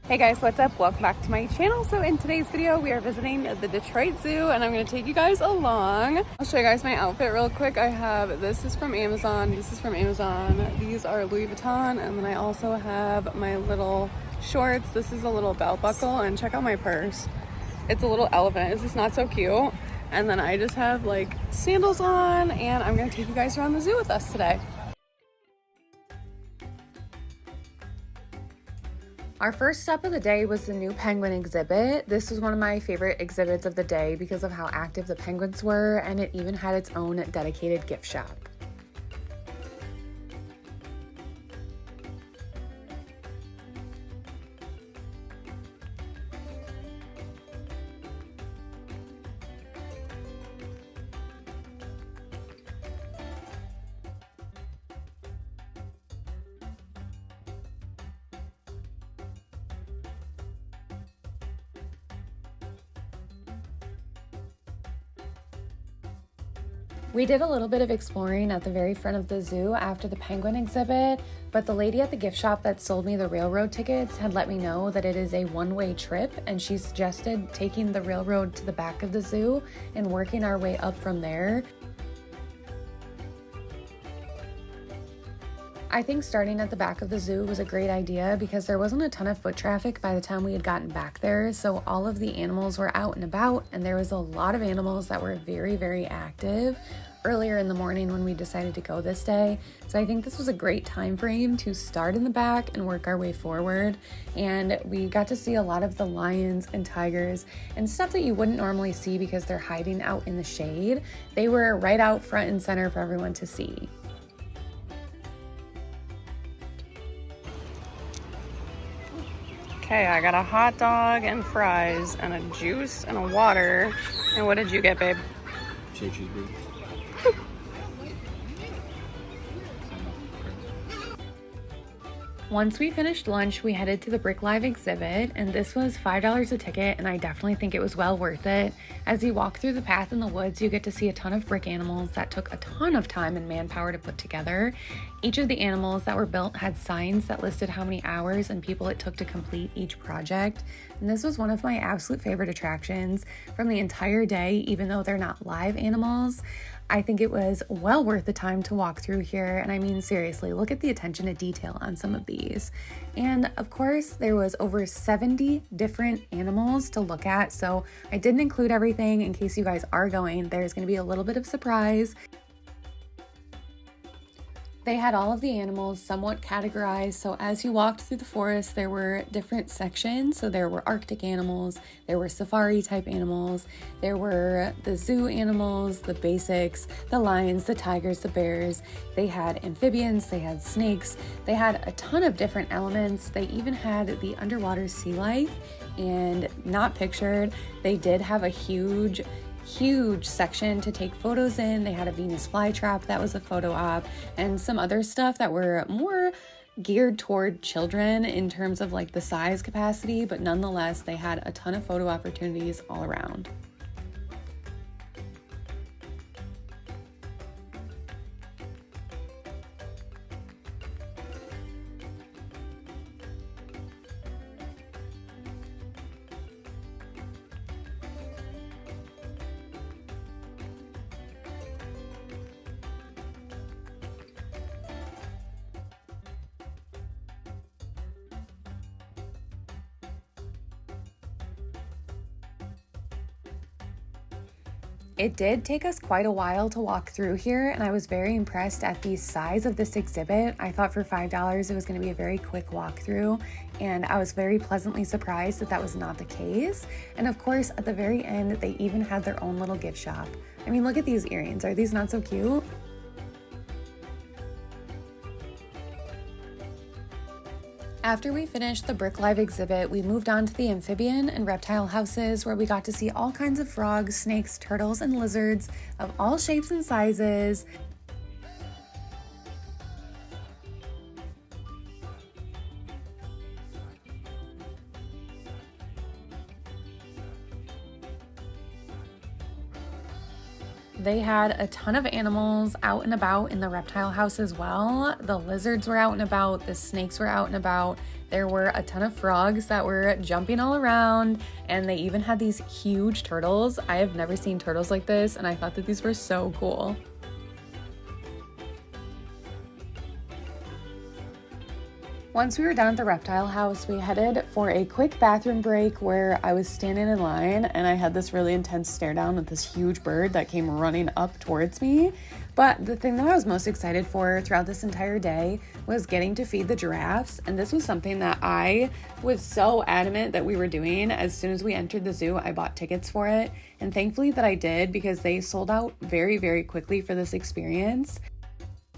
Hey guys, what's up? Welcome back to my channel. So in today's video, we are visiting the Detroit Zoo and I'm gonna take you guys along. I'll show you guys my outfit real quick. This is from Amazon, this is from Amazon. These are Louis Vuitton, and then I also have my little shorts. This is a little belt buckle, and check out my purse. It's a little elephant. Is this not so cute? And then I just have like sandals on, and I'm gonna take you guys around the zoo with us today. Our first stop of the day was the new penguin exhibit. This was one of my favorite exhibits of the day because of how active the penguins were, and it even had its own dedicated gift shop. We did a little bit of exploring at the very front of the zoo after the penguin exhibit, but the lady at the gift shop that sold me the railroad tickets had let me know that it is a one-way trip, and she suggested taking the railroad to the back of the zoo and working our way up from there. I think starting at the back of the zoo was a great idea because there wasn't a ton of foot traffic by the time we had gotten back there, so all of the animals were out and about, and there was a lot of animals that were very, very active earlier in the morning when we decided to go this day. So I think this was a great time frame to start in the back and work our way forward, and we got to see a lot of the lions and tigers and stuff that you wouldn't normally see because they're hiding out in the shade. They were right out front and center for everyone to see. Okay, I got a hot dog and fries and a juice and a water. And what did you get, babe? Cheeseburger. Once we finished lunch, we headed to the bricklive exhibit, and this was $5 a ticket, and I definitely think it was well worth it. As you walk through the path in the woods, you get to see a ton of brick animals that took a ton of time and manpower to put together. Each of the animals that were built had signs that listed how many hours and people it took to complete each project. And this was one of my absolute favorite attractions from the entire day, even though they're not live animals. I think it was well worth the time to walk through here, and I mean seriously, look at the attention to detail on some of these. And of course, there was over 70 different animals to look at, so I didn't include everything in case you guys are going. There's going to be a little bit of surprise. They had all of the animals somewhat categorized, so as you walked through the forest, there were different sections. So there were Arctic animals, there were safari type animals, there were the zoo animals, the basics, the lions, the tigers, the bears. They had amphibians, they had snakes, they had a ton of different elements. They even had the underwater sea life, and not pictured, they did have a huge section to take photos in. They had a Venus flytrap that was a photo op, and some other stuff that were more geared toward children in terms of like the size capacity, but nonetheless they had a ton of photo opportunities all around. It did take us quite a while to walk through here, and I was very impressed at the size of this exhibit. I thought for $5 it was going to be a very quick walkthrough, and I was very pleasantly surprised that that was not the case. And of course, at the very end, they even had their own little gift shop. I mean, look at these earrings. Are these not so cute? After we finished the bricklive exhibit, we moved on to the amphibian and reptile houses, where we got to see all kinds of frogs, snakes, turtles, and lizards of all shapes and sizes. They had a ton of animals out and about in the reptile house as well. The lizards were out and about, the snakes were out and about, There were a ton of frogs that were jumping all around, and they even had these huge turtles. I have never seen turtles like this, and I thought that these were so cool. Once we were done at the reptile house, we headed for a quick bathroom break where I was standing in line and I had this really intense stare down with this huge bird that came running up towards me. But the thing that I was most excited for throughout this entire day was getting to feed the giraffes. And this was something that I was so adamant that we were doing. As soon as we entered the zoo, I bought tickets for it. And thankfully that I did, because they sold out very, very quickly for this experience.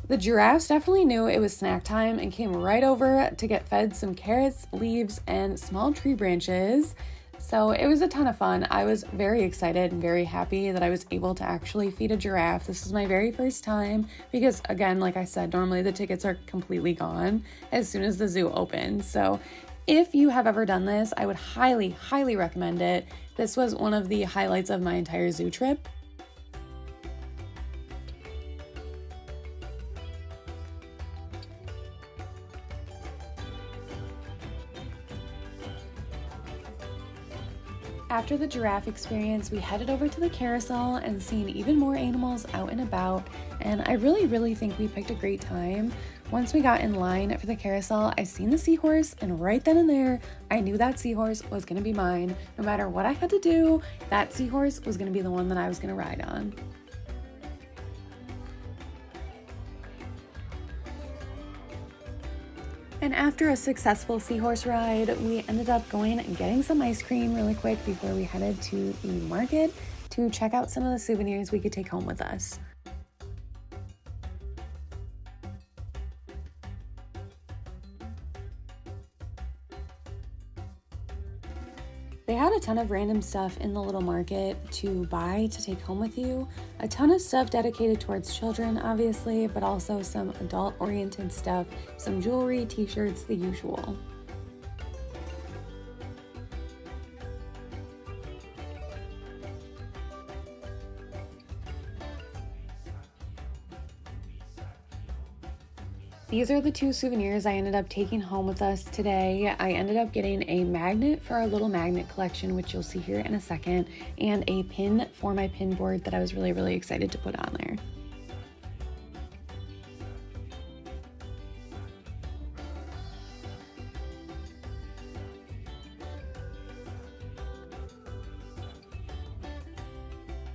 The giraffes definitely knew it was snack time and came right over to get fed some carrots, leaves, and small tree branches. So it was a ton of fun. I was very excited and very happy that I was able to actually feed a giraffe. This is my very first time because, again, like I said, normally the tickets are completely gone as soon as the zoo opens. So if you have ever done this, I would highly, highly recommend it. This was one of the highlights of my entire zoo trip. After the giraffe experience, we headed over to the carousel and seen even more animals out and about, and I really think we picked a great time. Once we got in line for the carousel, I seen the seahorse, and right then and there, I knew that seahorse was gonna be mine. No matter what I had to do, that seahorse was gonna be the one that I was gonna ride on. And after a successful seahorse ride, we ended up going and getting some ice cream really quick before we headed to the market to check out some of the souvenirs we could take home with us. They had a ton of random stuff in the little market to buy to take home with you. A ton of stuff dedicated towards children, obviously, but also some adult-oriented stuff, some jewelry, t-shirts, the usual. These are the two souvenirs I ended up taking home with us today. I ended up getting a magnet for our little magnet collection, which you'll see here in a second, and a pin for my pin board that I was really excited to put on there.